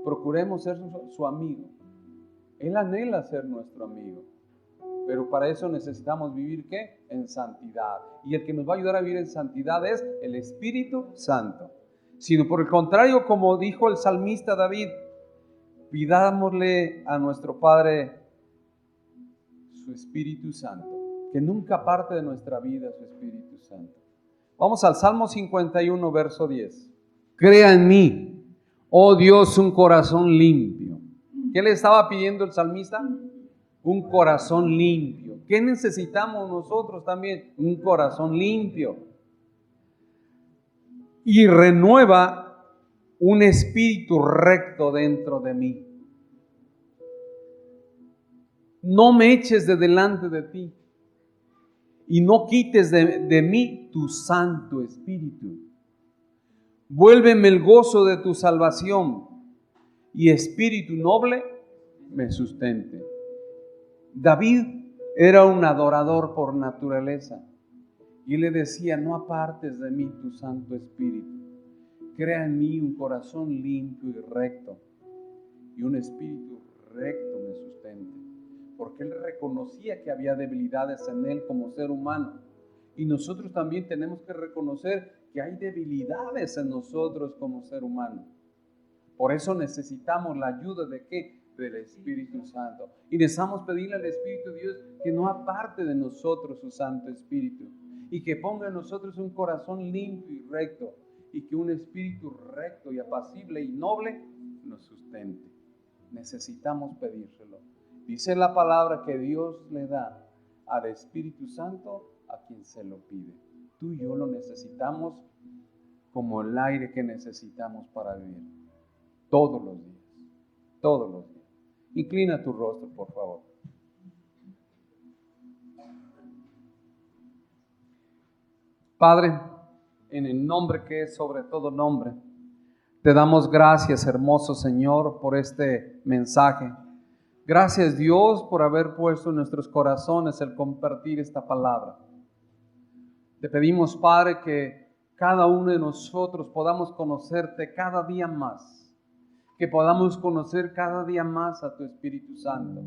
Procuremos ser su amigo. Él anhela ser nuestro amigo. Pero para eso necesitamos vivir, ¿qué? En santidad. Y el que nos va a ayudar a vivir en santidad es el Espíritu Santo. Sino por el contrario, como dijo el salmista David, pidámosle a nuestro Padre su Espíritu Santo, que nunca aparte de nuestra vida su Espíritu Santo. Vamos al Salmo 51, verso 10. Crea en mí, oh Dios, un corazón limpio. ¿Qué le estaba pidiendo el salmista? Un corazón limpio. ¿Qué necesitamos nosotros también? Un corazón limpio. Y renueva un espíritu recto dentro de mí. No me eches de delante de ti y no quites de mí tu Santo Espíritu. Vuélveme el gozo de tu salvación y espíritu noble me sustente. David era un adorador por naturaleza y le decía, no apartes de mí tu Santo Espíritu. Crea en mí un corazón limpio y recto y un espíritu recto me sustente. Porque él reconocía que había debilidades en él como ser humano. Y nosotros también tenemos que reconocer que hay debilidades en nosotros como ser humano. Por eso necesitamos la ayuda ¿de qué? Del Espíritu Santo. Y necesitamos pedirle al Espíritu de Dios que no aparte de nosotros su Santo Espíritu. Y que ponga en nosotros un corazón limpio y recto. Y que un espíritu recto y apacible y noble nos sustente. Necesitamos pedírselo. Dice la palabra que Dios le da al Espíritu Santo a quien se lo pide. Tú y yo lo necesitamos como el aire que necesitamos para vivir. Todos los días. Todos los días. Inclina tu rostro, por favor. Padre, en el nombre que es sobre todo nombre, te damos gracias, hermoso Señor, por este mensaje. Gracias, Dios, por haber puesto en nuestros corazones el compartir esta palabra. Te pedimos, Padre, que cada uno de nosotros podamos conocerte cada día más, que podamos conocer cada día más a tu Espíritu Santo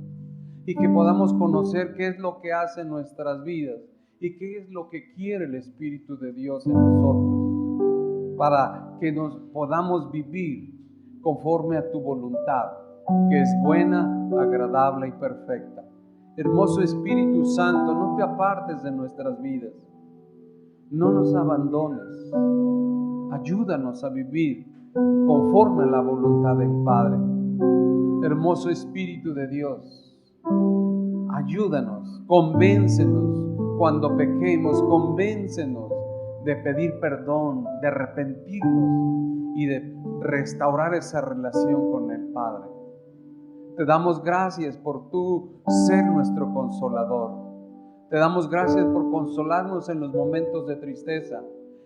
y que podamos conocer qué es lo que hace en nuestras vidas y qué es lo que quiere el Espíritu de Dios en nosotros, para que nos podamos vivir conforme a tu voluntad, que es buena, agradable y perfecta. Hermoso Espíritu Santo, no te apartes de nuestras vidas. No nos abandones. Ayúdanos a vivir conforme a la voluntad del Padre. Hermoso Espíritu de Dios, ayúdanos, convéncenos cuando pequemos, convéncenos de pedir perdón, de arrepentirnos y de restaurar esa relación con el Padre. Te damos gracias por tú ser nuestro consolador. Te damos gracias por consolarnos en los momentos de tristeza,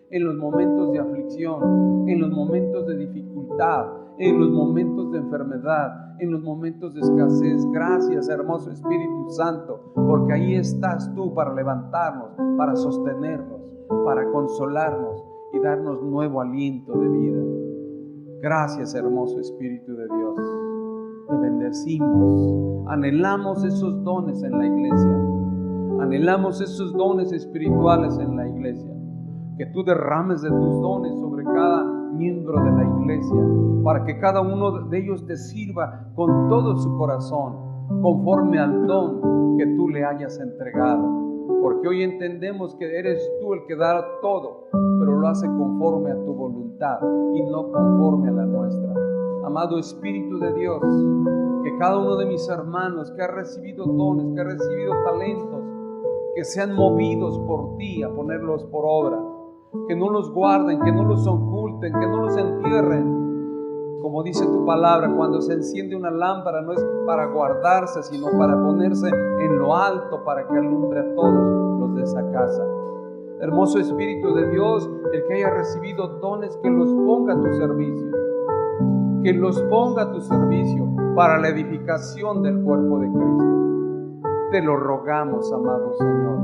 en los momentos de aflicción, en los momentos de dificultad, en los momentos de enfermedad, en los momentos de escasez. Gracias, hermoso Espíritu Santo, porque ahí estás tú para levantarnos, para sostenernos, para consolarnos y darnos nuevo aliento de vida. Gracias, hermoso Espíritu de Dios. Te bendecimos. Anhelamos esos dones en la iglesia. Anhelamos esos dones espirituales en la iglesia. Que tú derrames de tus dones sobre cada miembro de la iglesia, para que cada uno de ellos te sirva con todo su corazón, conforme al don que tú le hayas entregado. Porque hoy entendemos que eres tú el que da todo, pero lo hace conforme a tu voluntad y no conforme a la nuestra. Amado Espíritu de Dios, que cada uno de mis hermanos que ha recibido dones, que ha recibido talentos, que sean movidos por ti a ponerlos por obra, que no los guarden, que no los oculten, que no los entierren. Como dice tu palabra, cuando se enciende una lámpara no es para guardarse, sino para ponerse en lo alto, para que alumbre a todos los de esa casa. Hermoso Espíritu de Dios, el que haya recibido dones, que los ponga a tu servicio, que los ponga a tu servicio para la edificación del cuerpo de Cristo. Te lo rogamos, amado Señor,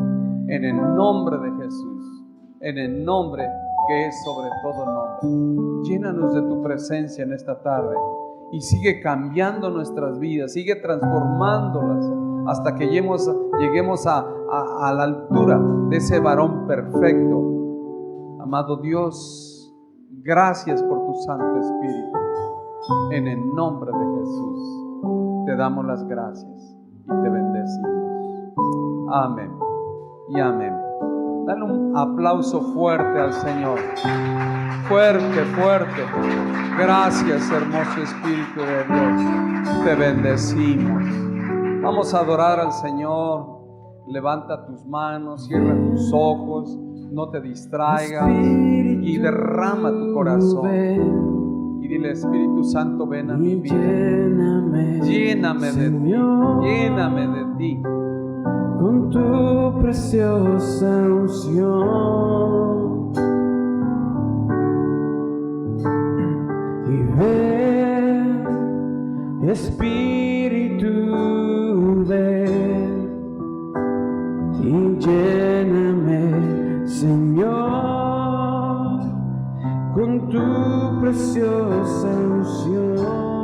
en el nombre de Jesús, en el nombre que es sobre todo nombre. Llénanos de tu presencia en esta tarde y sigue cambiando nuestras vidas, sigue transformándolas hasta que lleguemos a la altura de ese varón perfecto. Amado Dios, gracias por tu Santo Espíritu. En el nombre de Jesús te damos las gracias y te bendecimos. Amén y amén. Dale un aplauso fuerte al Señor. Fuerte, fuerte. Gracias, hermoso Espíritu de Dios. Te bendecimos. Vamos a adorar al Señor. Levanta tus manos, cierra tus ojos, no te distraigas y derrama tu corazón. Y dile: Espíritu Santo, ven a mi vida. Lléname de ti. Lléname de ti. Con tu preciosa unción, y ven, Espíritu, ven y lléname, Señor, con tu preciosa unción.